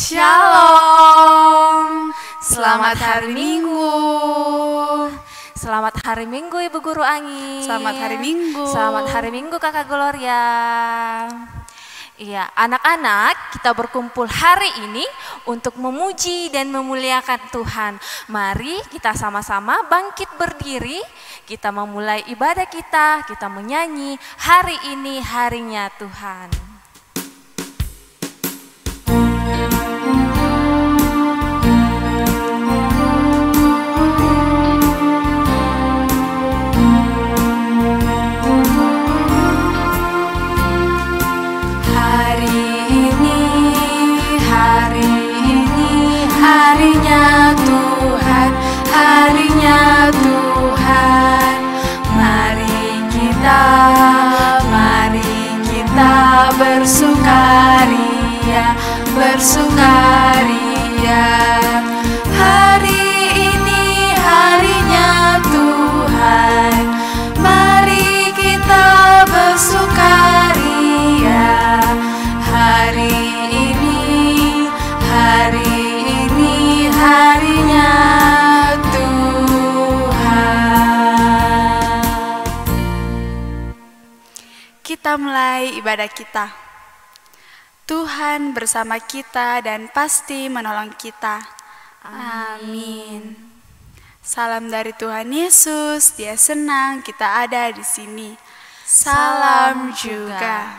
Shalom, selamat hari Minggu. Selamat hari Minggu Ibu Guru Angin. Selamat hari Minggu. Selamat hari Minggu Kakak Gloria. Iya, anak-anak, kita berkumpul hari ini untuk memuji dan memuliakan Tuhan. Mari kita sama-sama bangkit berdiri, kita memulai ibadah kita menyanyi, hari ini harinya Tuhan. Harinya Tuhan, mari kita bersukaria, bersukaria. Hari ini harinya Tuhan, mari kita bersukaria. Hari ini harinya Kita mulai ibadah kita. Tuhan bersama kita dan pasti menolong kita. Amin. Salam dari Tuhan Yesus, Dia senang kita ada di sini. Salam juga.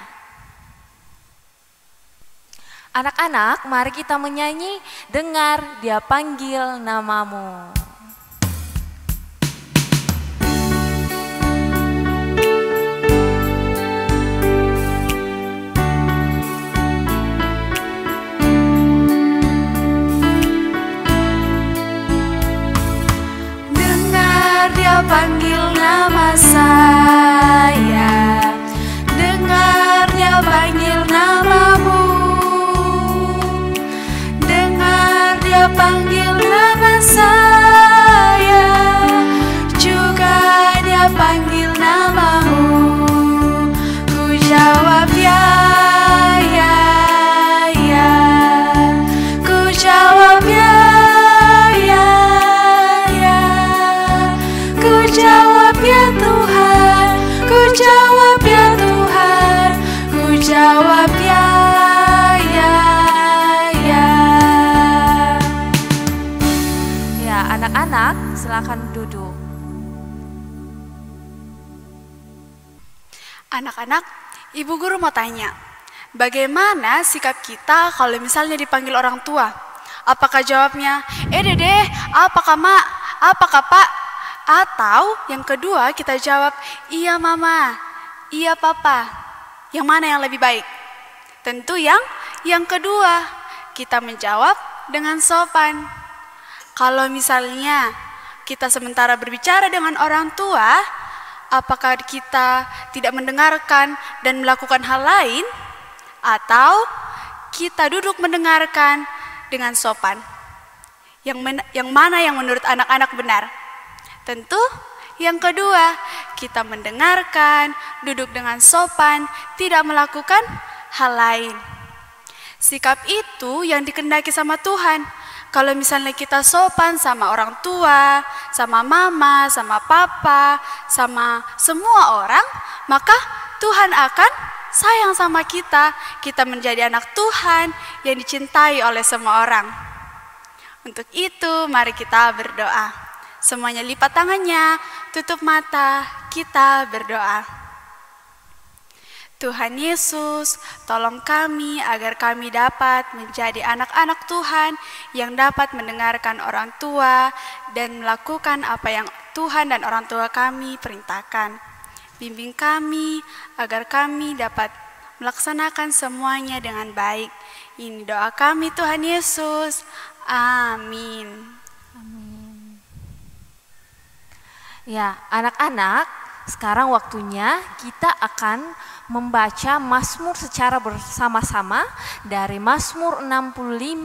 Anak-anak, mari kita menyanyi, dengar Dia panggil namamu. Panggil nama saya, dengar Dia panggil namamu, dengar Dia panggil nama saya, juga Dia panggil namamu. Ku jawab ya, ku jawab ya. Jawab ya Tuhan, ku jawab ya Tuhan, ku jawab ya. Ya, anak-anak, silakan duduk. Anak-anak, Ibu Guru mau tanya, bagaimana sikap kita kalau misalnya dipanggil orang tua? Apakah jawabnya, Dede, apakah Mak, apakah Pak? Atau yang kedua kita jawab, iya Mama, iya Papa. Yang mana yang lebih baik? Tentu yang kedua. Kita menjawab dengan sopan. Kalau misalnya kita sementara berbicara dengan orang tua, apakah kita tidak mendengarkan dan melakukan hal lain? Atau kita duduk mendengarkan dengan sopan? Yang mana yang menurut anak-anak benar? Tentu yang kedua, kita mendengarkan, duduk dengan sopan, tidak melakukan hal lain. Sikap itu yang dikehendaki sama Tuhan. Kalau misalnya kita sopan sama orang tua, sama mama, sama papa, sama semua orang, maka Tuhan akan sayang sama kita. Kita menjadi anak Tuhan yang dicintai oleh semua orang. Untuk itu, mari kita berdoa. Semuanya lipat tangannya, tutup mata, kita berdoa. Tuhan Yesus, tolong kami agar kami dapat menjadi anak-anak Tuhan yang dapat mendengarkan orang tua dan melakukan apa yang Tuhan dan orang tua kami perintahkan. Bimbing kami agar kami dapat melaksanakan semuanya dengan baik. Ini doa kami Tuhan Yesus. Amin. Ya, anak-anak, sekarang waktunya kita akan membaca Mazmur secara bersama-sama dari Mazmur 65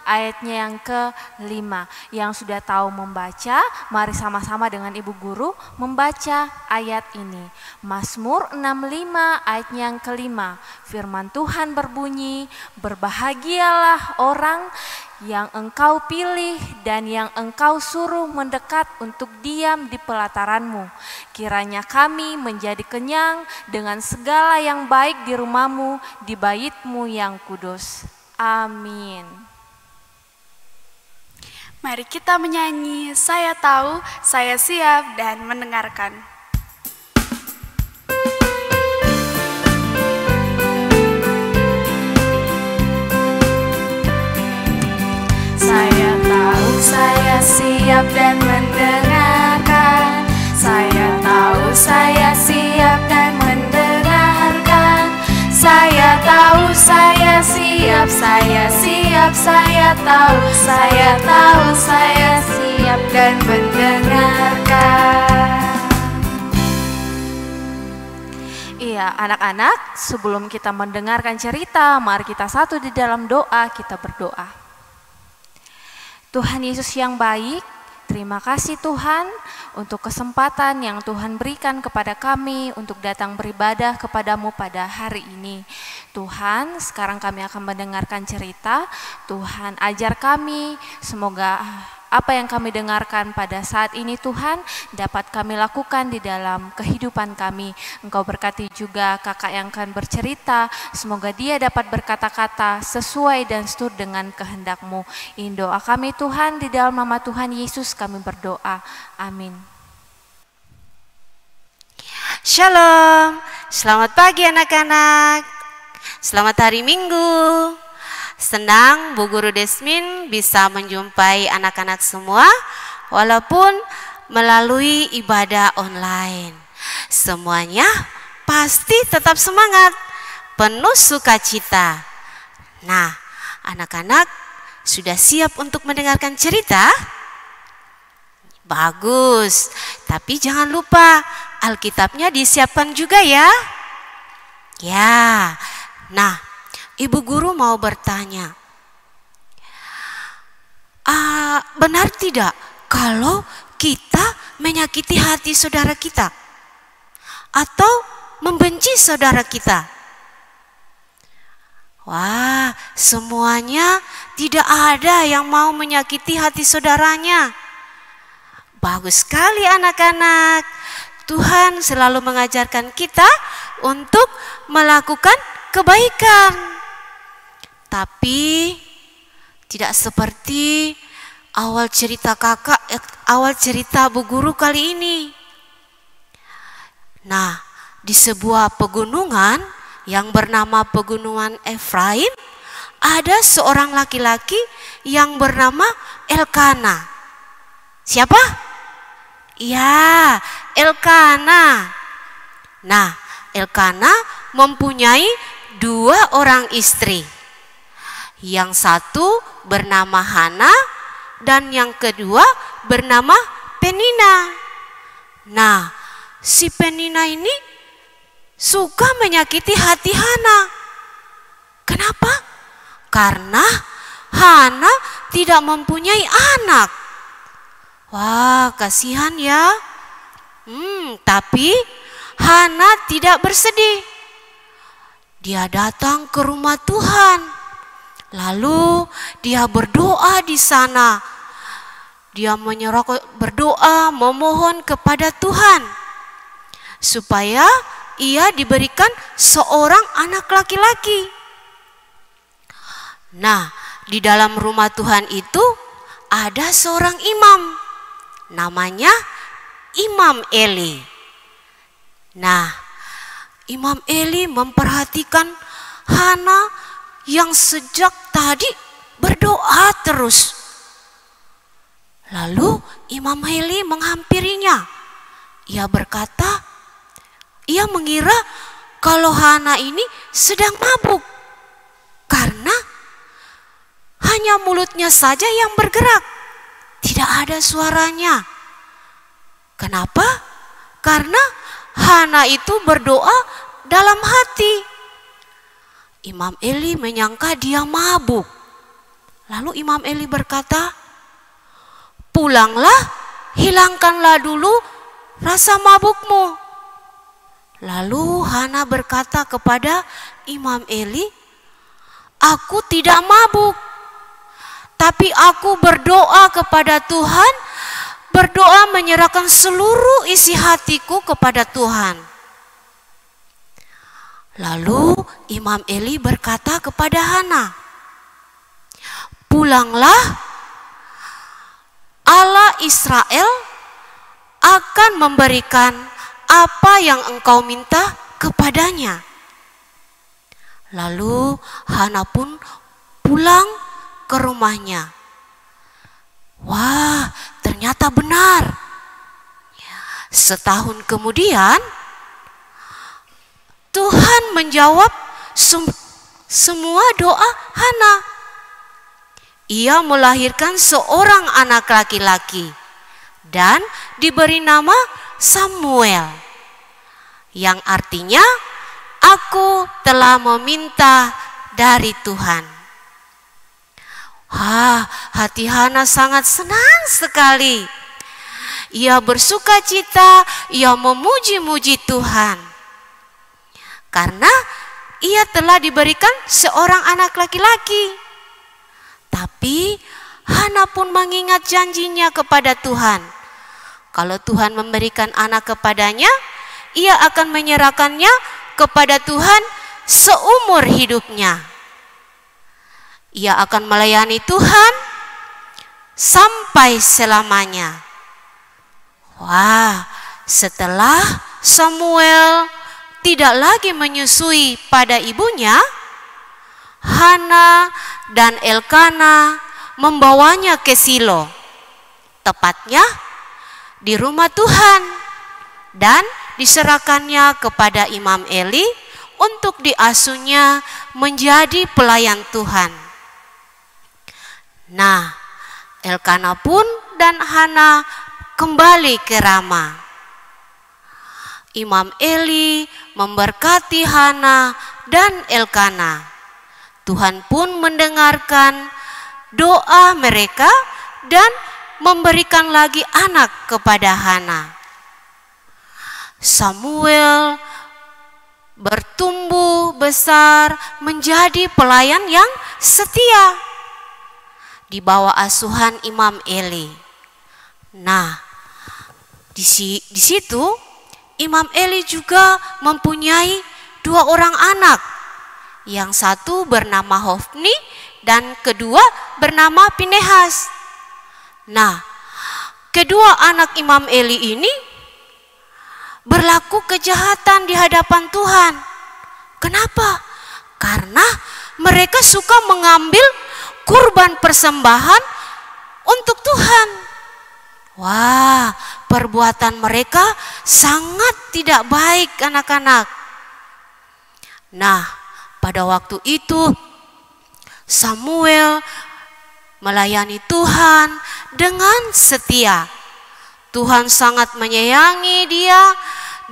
ayatnya yang ke-5. Yang sudah tahu membaca, mari sama-sama dengan Ibu Guru membaca ayat ini. Mazmur 65 ayatnya yang ke-5. Firman Tuhan berbunyi, berbahagialah orang yang engkau pilih dan yang engkau suruh mendekat untuk diam di pelataranmu. Kiranya kami menjadi kenyang dengan segala yang baik di rumahmu, di baitmu yang kudus. Amin. Mari kita menyanyi, saya tahu, saya siap dan mendengarkan. Saya tahu, saya siap dan mendengarkan. Saya tahu, saya siap dan mendengarkan. Saya tahu, saya siap, saya siap, saya tahu, saya siap dan mendengarkan. Iya, anak-anak, sebelum kita mendengarkan cerita, mari kita satu di dalam doa, kita berdoa. Tuhan Yesus yang baik, terima kasih Tuhan untuk kesempatan yang Tuhan berikan kepada kami untuk datang beribadah kepadamu pada hari ini. Tuhan, sekarang kami akan mendengarkan cerita. Tuhan, ajar kami, semoga apa yang kami dengarkan pada saat ini Tuhan dapat kami lakukan di dalam kehidupan kami. Engkau berkati juga kakak yang akan bercerita, semoga dia dapat berkata-kata sesuai dan seturut dengan kehendak-Mu. Ini doa kami Tuhan, di dalam nama Tuhan Yesus kami berdoa. Amin. Shalom, selamat pagi anak-anak, selamat hari Minggu. Senang Bu Guru Desmin bisa menjumpai anak-anak semua walaupun melalui ibadah online. Semuanya pasti tetap semangat, penuh sukacita. Nah, anak-anak sudah siap untuk mendengarkan cerita? Bagus, tapi jangan lupa Alkitabnya disiapkan juga ya. Ya, nah Ibu Guru mau bertanya, benar tidak kalau kita menyakiti hati saudara kita atau membenci saudara kita? Wah, semuanya tidak ada yang mau menyakiti hati saudaranya. Bagus sekali anak-anak. Tuhan selalu mengajarkan kita untuk melakukan kebaikan. Tapi tidak seperti awal cerita Bu Guru kali ini. Nah, di sebuah pegunungan yang bernama Pegunungan Efraim, ada seorang laki-laki yang bernama Elkana. Siapa? Ya, Elkana. Nah, Elkana mempunyai 2 orang istri. Yang satu bernama Hana dan yang kedua bernama Penina. Nah, si Penina ini suka menyakiti hati Hana. Kenapa? Karena Hana tidak mempunyai anak. Wah, kasihan ya. Tapi Hana tidak bersedih. Dia datang ke rumah Tuhan. Lalu dia berdoa di sana. Dia berdoa memohon kepada Tuhan supaya ia diberikan seorang anak laki-laki. Nah, di dalam rumah Tuhan itu ada seorang imam, namanya Imam Eli. Nah, Imam Eli memperhatikan Hana yang sejak tadi berdoa terus. Lalu Imam Eli menghampirinya. Ia berkata, ia mengira kalau Hana ini sedang mabuk karena hanya mulutnya saja yang bergerak, tidak ada suaranya. Kenapa? Karena Hana itu berdoa dalam hati. Imam Eli menyangka dia mabuk. Lalu Imam Eli berkata, "Pulanglah, hilangkanlah dulu rasa mabukmu." Lalu Hana berkata kepada Imam Eli, "Aku tidak mabuk, tapi aku berdoa kepada Tuhan, berdoa menyerahkan seluruh isi hatiku kepada Tuhan." Lalu Imam Eli berkata kepada Hana, "Pulanglah, Allah Israel akan memberikan apa yang engkau minta kepadanya." Lalu Hana pun pulang ke rumahnya. Wah, ternyata benar. Setahun kemudian, Tuhan menjawab semua doa Hana. Ia melahirkan seorang anak laki-laki dan diberi nama Samuel, yang artinya aku telah meminta dari Tuhan. Hati Hana sangat senang sekali. Ia bersuka cita, ia memuji-muji Tuhan. Karena ia telah diberikan seorang anak laki-laki. Tapi Hana pun mengingat janjinya kepada Tuhan. Kalau Tuhan memberikan anak kepadanya, ia akan menyerahkannya kepada Tuhan seumur hidupnya. Ia akan melayani Tuhan sampai selamanya. Wah, setelah Samuel tidak lagi menyusui pada ibunya, Hana dan Elkana membawanya ke Silo, tepatnya di rumah Tuhan, dan diserahkannya kepada Imam Eli untuk diasuhnya menjadi pelayan Tuhan. Nah, Elkana pun dan Hana kembali ke Rama. Imam Eli memberkati Hana dan Elkana. Tuhan pun mendengarkan doa mereka dan memberikan lagi anak kepada Hana. Samuel bertumbuh besar menjadi pelayan yang setia di bawah asuhan Imam Eli. Nah, di situ Imam Eli juga mempunyai 2 orang anak. Yang satu bernama Hofni dan kedua bernama Pinehas. Nah, kedua anak Imam Eli ini berlaku kejahatan di hadapan Tuhan. Kenapa? Karena mereka suka mengambil kurban persembahan untuk Tuhan. Wah, perbuatan mereka sangat tidak baik, anak-anak. Nah, pada waktu itu Samuel melayani Tuhan dengan setia. Tuhan sangat menyayangi dia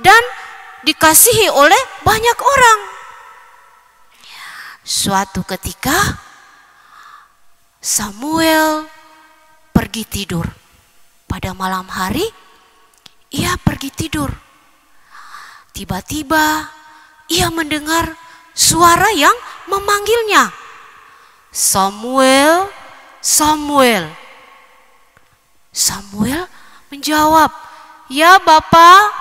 dan dikasihi oleh banyak orang. Suatu ketika Samuel pergi tidur. Pada malam hari ia pergi tidur. Tiba-tiba ia mendengar suara yang memanggilnya. "Samuel, Samuel." Samuel menjawab, "Ya Bapa."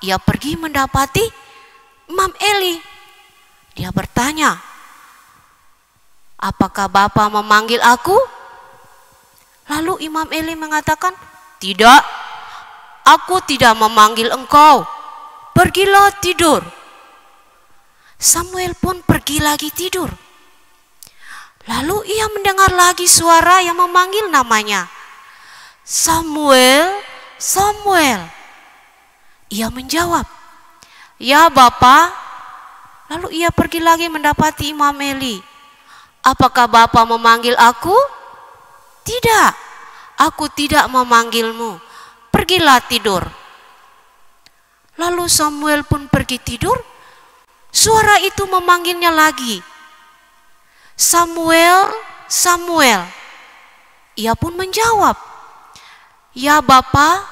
Ia pergi mendapati Imam Eli. Dia bertanya, "Apakah Bapa memanggil aku?" Lalu Imam Eli mengatakan, "Tidak, aku tidak memanggil engkau. Pergilah tidur." Samuel pun pergi lagi tidur. Lalu ia mendengar lagi suara yang memanggil namanya. "Samuel, Samuel." Ia menjawab, "Ya Bapa." Lalu ia pergi lagi mendapati Imam Eli. "Apakah Bapa memanggil aku?" "Tidak, aku tidak memanggilmu. Pergilah tidur." Lalu Samuel pun pergi tidur. Suara itu memanggilnya lagi. Samuel, Samuel. Ia pun menjawab, ya Bapa.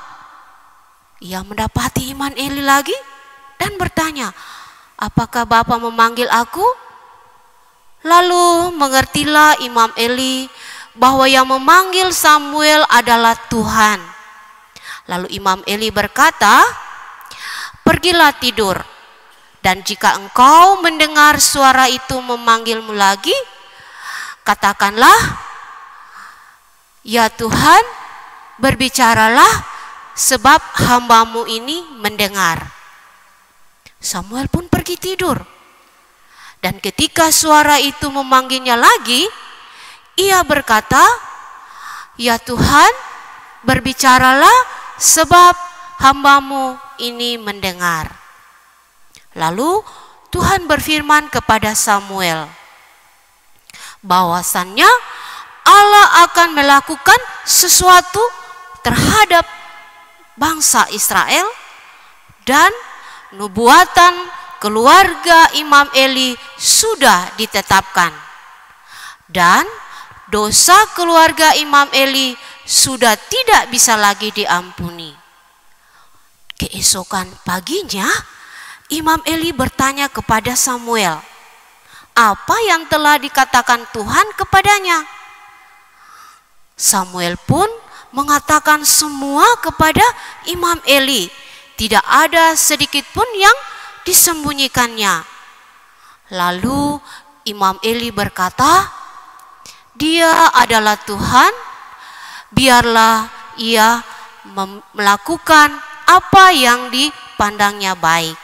Ia mendapati Imam Eli lagi dan bertanya, apakah Bapa memanggil aku? Lalu mengertilah Imam Eli bahwa yang memanggil Samuel adalah Tuhan. Lalu Imam Eli berkata, pergilah tidur, dan jika engkau mendengar suara itu memanggilmu lagi, katakanlah, ya Tuhan, berbicaralah sebab hambamu ini mendengar. Samuel pun pergi tidur. Dan ketika suara itu memanggilnya lagi, ia berkata, ya Tuhan, berbicaralah sebab hambamu ini mendengar. Lalu Tuhan berfirman kepada Samuel, bahwasannya Allah akan melakukan sesuatu terhadap bangsa Israel, dan nubuatan keluarga Imam Eli sudah ditetapkan, dan dosa keluarga Imam Eli sudah tidak bisa lagi diampuni. Keesokan paginya Imam Eli bertanya kepada Samuel, apa yang telah dikatakan Tuhan kepadanya? Samuel pun mengatakan semua kepada Imam Eli, tidak ada sedikit pun yang disembunyikannya. Lalu Imam Eli berkata, dia adalah Tuhan, biarlah ia melakukan apa yang dipandangnya baik.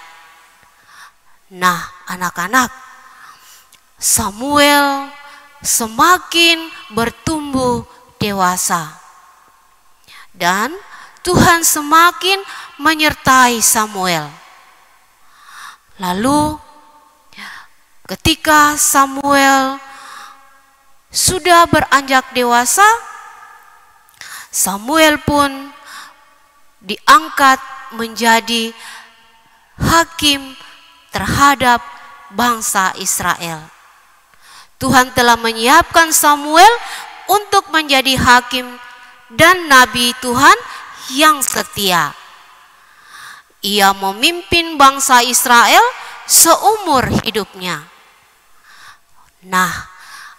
Nah, anak-anak, Samuel semakin bertumbuh dewasa, dan Tuhan semakin menyertai Samuel. Lalu ketika Samuel sudah beranjak dewasa, Samuel pun diangkat menjadi hakim terhadap bangsa Israel. Tuhan telah menyiapkan Samuel untuk menjadi hakim dan nabi Tuhan yang setia. Ia memimpin bangsa Israel seumur hidupnya. Nah,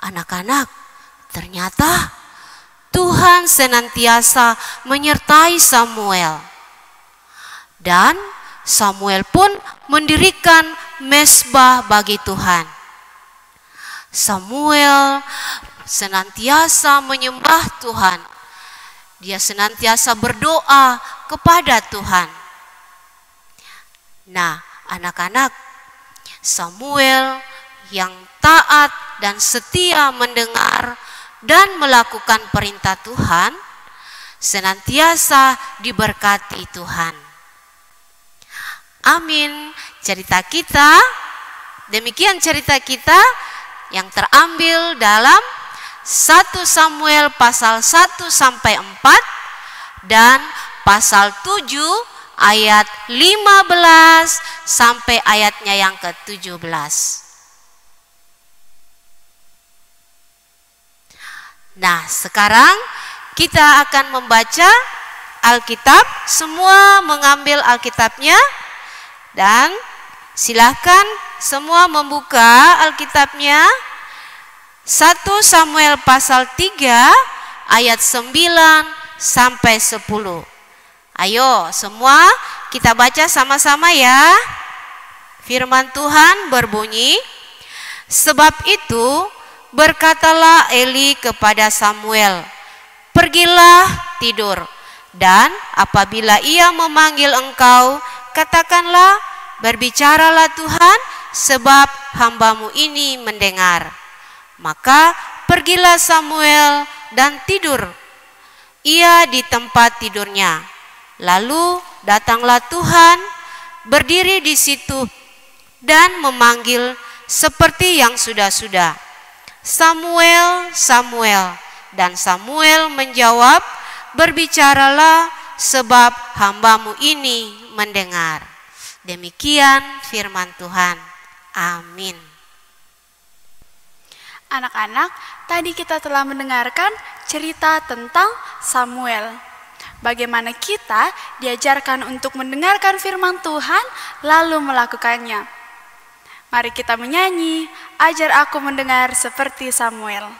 anak-anak, ternyata Tuhan senantiasa menyertai Samuel. Dan Samuel pun mendirikan mezbah bagi Tuhan. Samuel senantiasa menyembah Tuhan. Dia senantiasa berdoa kepada Tuhan. Nah, anak-anak, Samuel yang taat dan setia mendengar dan melakukan perintah Tuhan, senantiasa diberkati Tuhan. Amin. Demikian cerita kita yang terambil dalam 1 Samuel pasal 1 sampai 4 dan pasal 7 ayat 15 sampai ayatnya yang ke-17. Nah, sekarang kita akan membaca Alkitab. Semua mengambil Alkitabnya, dan silakan semua membuka Alkitabnya. 1 Samuel pasal 3 ayat 9 sampai 10. Ayo semua kita baca sama-sama ya. Firman Tuhan berbunyi, sebab itu berkatalah Eli kepada Samuel, pergilah tidur, dan apabila ia memanggil engkau, katakanlah, berbicaralah Tuhan, sebab hambamu ini mendengar. Maka pergilah Samuel dan tidur ia di tempat tidurnya. Lalu datanglah Tuhan, berdiri di situ dan memanggil seperti yang sudah-sudah, Samuel, Samuel. Dan Samuel menjawab, berbicaralah sebab hambamu ini mendengar. Demikian firman Tuhan. Amin. Anak-anak, tadi kita telah mendengarkan cerita tentang Samuel. Bagaimana kita diajarkan untuk mendengarkan firman Tuhan lalu melakukannya. Mari kita menyanyi, ajar aku mendengar seperti Samuel.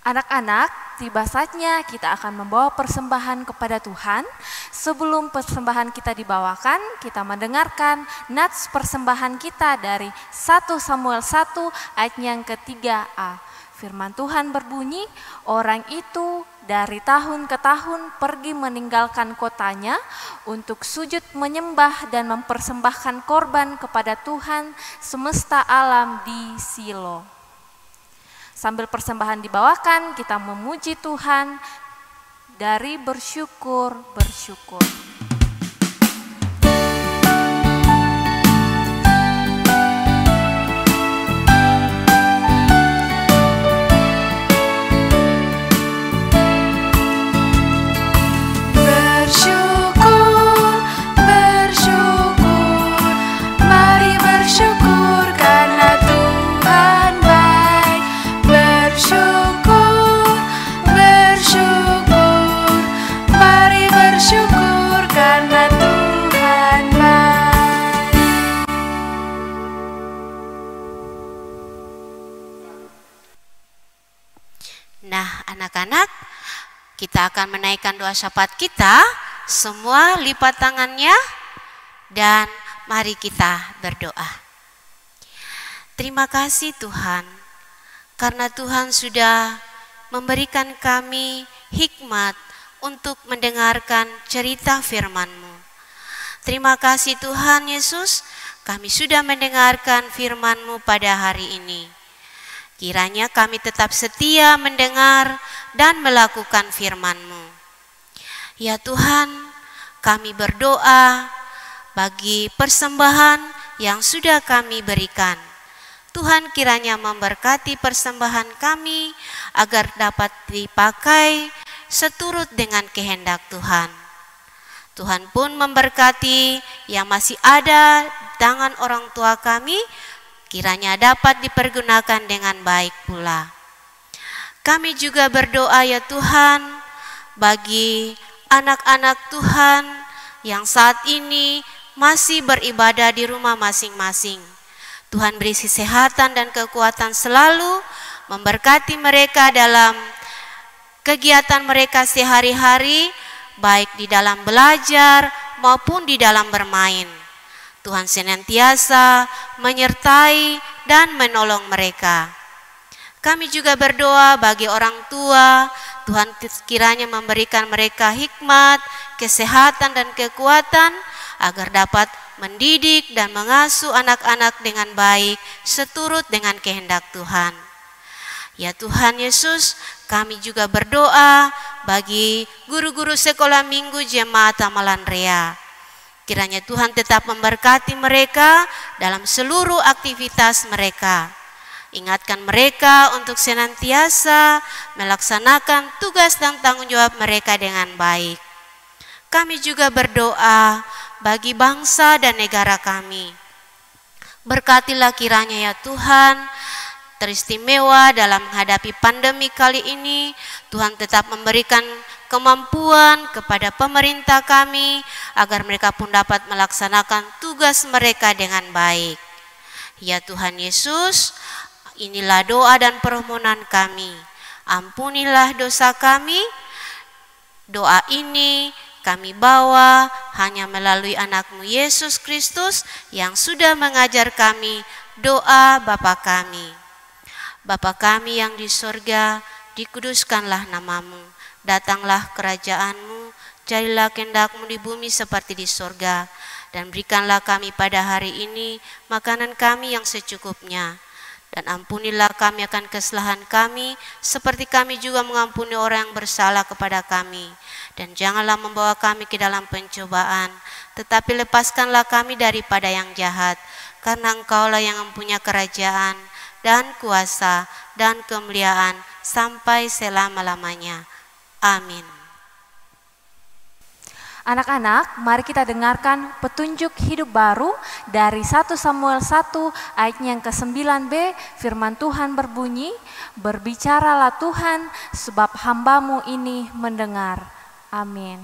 Anak-anak, tiba saatnya kita akan membawa persembahan kepada Tuhan. Sebelum persembahan kita dibawakan, kita mendengarkan nats persembahan kita dari 1 Samuel 1 ayat yang ke-3a. Firman Tuhan berbunyi, orang itu dari tahun ke tahun pergi meninggalkan kotanya untuk sujud menyembah dan mempersembahkan korban kepada Tuhan semesta alam di Silo. Sambil persembahan dibawakan, kita memuji Tuhan dari bersyukur. Nah, anak-anak, kita akan menaikkan doa syafaat kita. Semua lipat tangannya dan mari kita berdoa. Terima kasih Tuhan, karena Tuhan sudah memberikan kami hikmat untuk mendengarkan cerita firman-Mu. Terima kasih Tuhan Yesus, kami sudah mendengarkan firman-Mu pada hari ini. Kiranya kami tetap setia mendengar dan melakukan firman-Mu. Ya Tuhan, kami berdoa bagi persembahan yang sudah kami berikan. Tuhan kiranya memberkati persembahan kami agar dapat dipakai seturut dengan kehendak Tuhan. Tuhan pun memberkati yang masih ada tangan orang tua kami, kiranya dapat dipergunakan dengan baik pula. Kami juga berdoa ya Tuhan bagi anak-anak Tuhan yang saat ini masih beribadah di rumah masing-masing. Tuhan beri kesehatan dan kekuatan selalu, memberkati mereka dalam kegiatan mereka sehari-hari, baik di dalam belajar maupun di dalam bermain. Tuhan senantiasa menyertai dan menolong mereka. Kami juga berdoa bagi orang tua, Tuhan kiranya memberikan mereka hikmat, kesehatan dan kekuatan agar dapat mendidik dan mengasuh anak-anak dengan baik seturut dengan kehendak Tuhan. Ya Tuhan Yesus, kami juga berdoa bagi guru-guru sekolah minggu Jemaat Amalan Rea. Kiranya Tuhan tetap memberkati mereka dalam seluruh aktivitas mereka. Ingatkan mereka untuk senantiasa melaksanakan tugas dan tanggung jawab mereka dengan baik. Kami juga berdoa bagi bangsa dan negara kami. Berkatilah kiranya ya Tuhan, teristimewa dalam menghadapi pandemi kali ini. Tuhan tetap memberikan kemampuan kepada pemerintah kami agar mereka pun dapat melaksanakan tugas mereka dengan baik. Ya Tuhan Yesus, inilah doa dan permohonan kami. Ampunilah dosa kami. Doa ini kami bawa hanya melalui anak-Mu Yesus Kristus yang sudah mengajar kami doa Bapa kami. Bapa kami yang di sorga, dikuduskanlah nama-Mu. Datanglah kerajaan-Mu, jadilah kehendak-Mu di bumi seperti di sorga. Dan berikanlah kami pada hari ini makanan kami yang secukupnya. Dan ampunilah kami akan kesalahan kami, seperti kami juga mengampuni orang yang bersalah kepada kami. Dan janganlah membawa kami ke dalam pencobaan, tetapi lepaskanlah kami daripada yang jahat. Karena Engkaulah yang mempunyai kerajaan, dan kuasa, dan kemuliaan, sampai selama-lamanya. Amin. Anak-anak, mari kita dengarkan petunjuk hidup baru dari 1 Samuel 1 ayatnya yang ke-9b. Firman Tuhan berbunyi, berbicaralah Tuhan sebab hamba-Mu ini mendengar. Amin.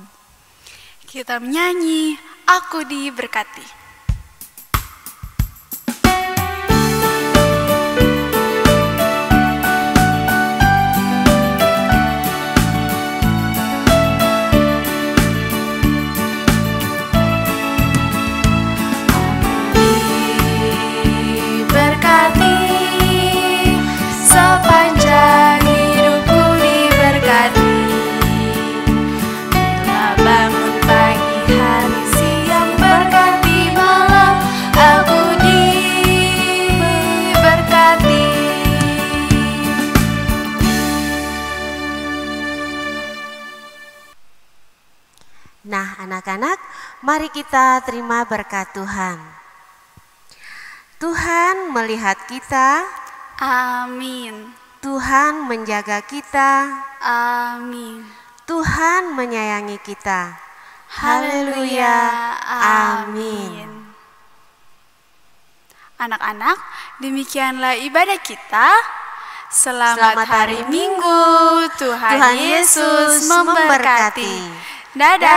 Kita menyanyi, Aku Diberkati. Nah, anak-anak, mari kita terima berkat Tuhan. Tuhan melihat kita. Amin. Tuhan menjaga kita. Amin. Tuhan menyayangi kita. Haleluya. Amin. Anak-anak, demikianlah ibadah kita. Selamat hari Minggu. Tuhan Yesus memberkati. Dadah.